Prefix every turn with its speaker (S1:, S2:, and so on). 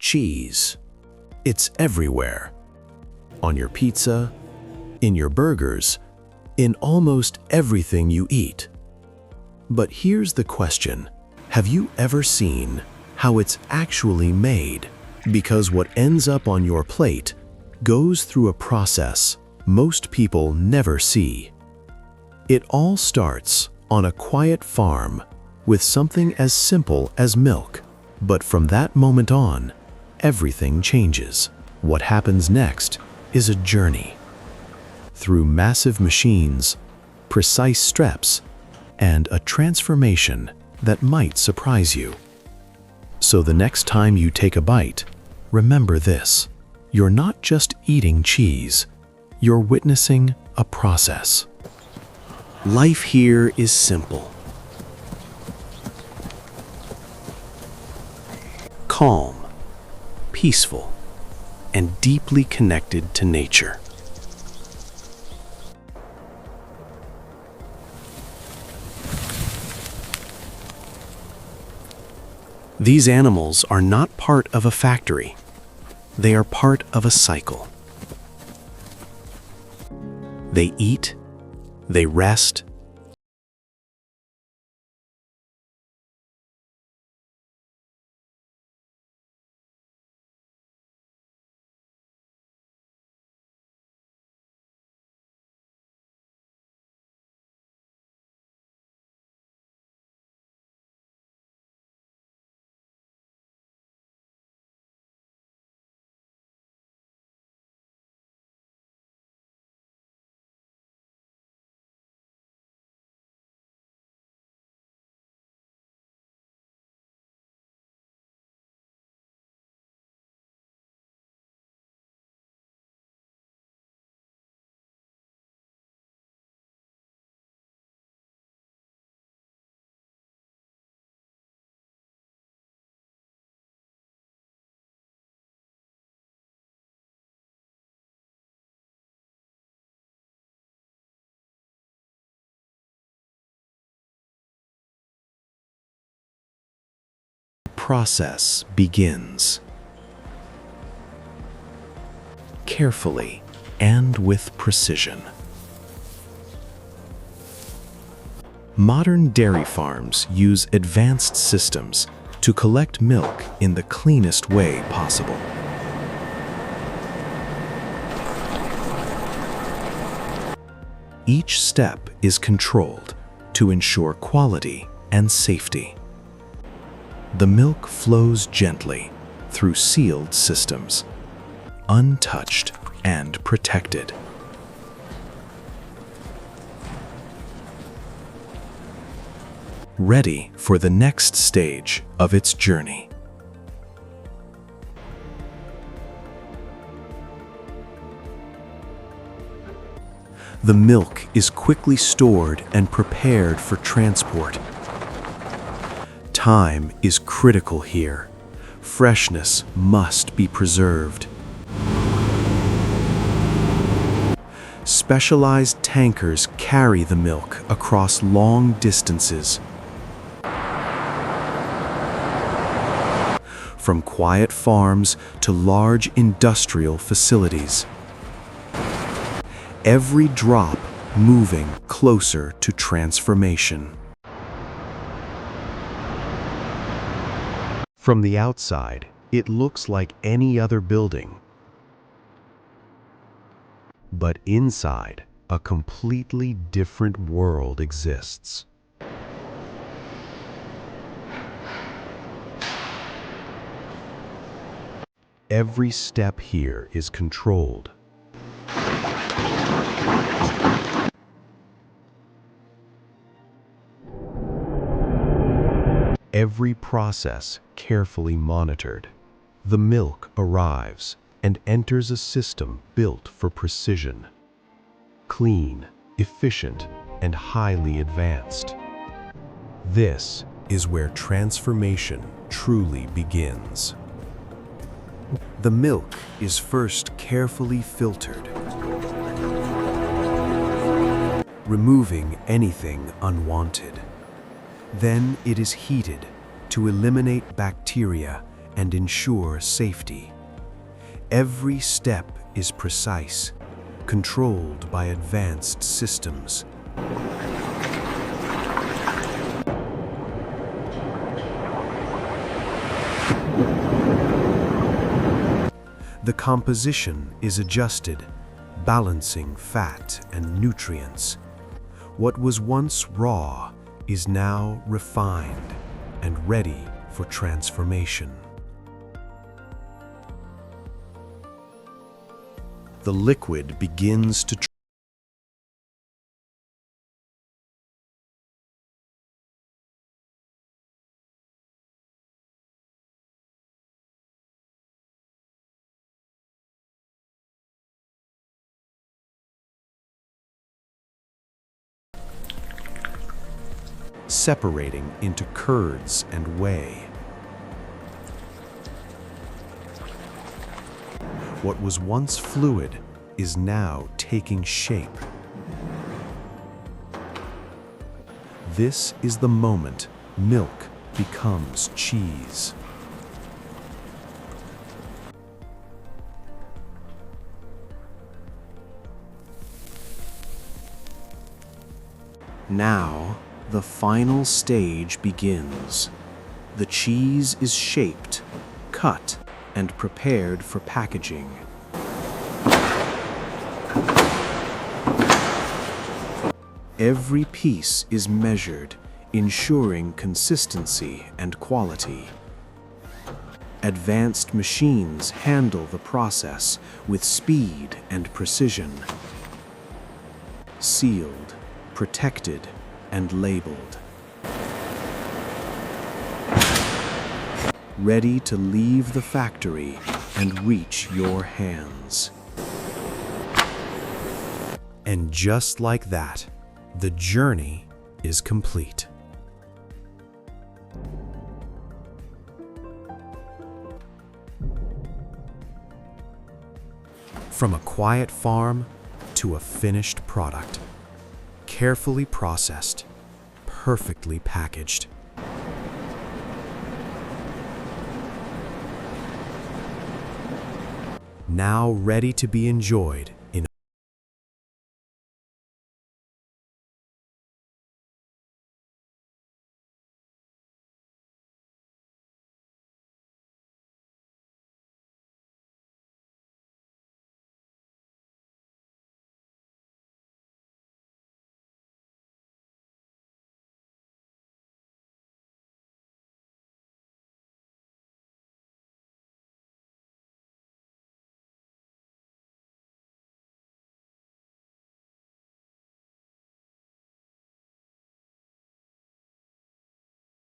S1: Cheese. It's everywhere. On your pizza, in your burgers, in almost everything you eat. But here's the question. Have you ever seen how it's actually made? Because what ends up on your plate goes through a process most people never see. It all starts on a quiet farm with something as simple as milk. But from that moment on, everything changes. What happens next is a journey. Through massive machines, precise steps, and a transformation that might surprise you. So the next time you take a bite, remember this. You're not just eating cheese, you're witnessing a process. Life here is simple. Calm, peaceful, and deeply connected to nature. These animals are not part of a factory. They are part of a cycle. They eat, they rest, process begins. Carefully and with precision. Modern dairy farms use advanced systems to collect milk in the cleanest way possible. Each step is controlled to ensure quality and safety. The milk flows gently through sealed systems, untouched and protected. Ready for the next stage of its journey. The milk is quickly stored and prepared for transport. Time is critical here. Freshness must be preserved. Specialized tankers carry the milk across long distances. From quiet farms to large industrial facilities. Every drop moving closer to transformation. From the outside, it looks like any other building. But inside, a completely different world exists. Every step here is controlled. Every process carefully monitored. The milk arrives and enters a system built for precision. Clean, efficient, and highly advanced. This is where transformation truly begins. The milk is first carefully filtered, removing anything unwanted. Then it is heated to eliminate bacteria
S2: and ensure safety. Every step is precise, controlled by advanced systems. The composition is adjusted, balancing fat and nutrients. What was once raw is now refined and ready for transformation. The liquid begins to separating into curds and whey. What was once fluid is now taking shape. This is the moment milk becomes cheese. Now, the final stage begins. The cheese is shaped, cut, and prepared for packaging. Every piece is measured, ensuring consistency and quality. Advanced machines handle the process with speed and precision. Sealed, protected, and labeled. Ready to leave the factory and reach your hands. And just like that, the journey is complete. From a quiet farm to a finished product, carefully processed, perfectly packaged. Now ready to be enjoyed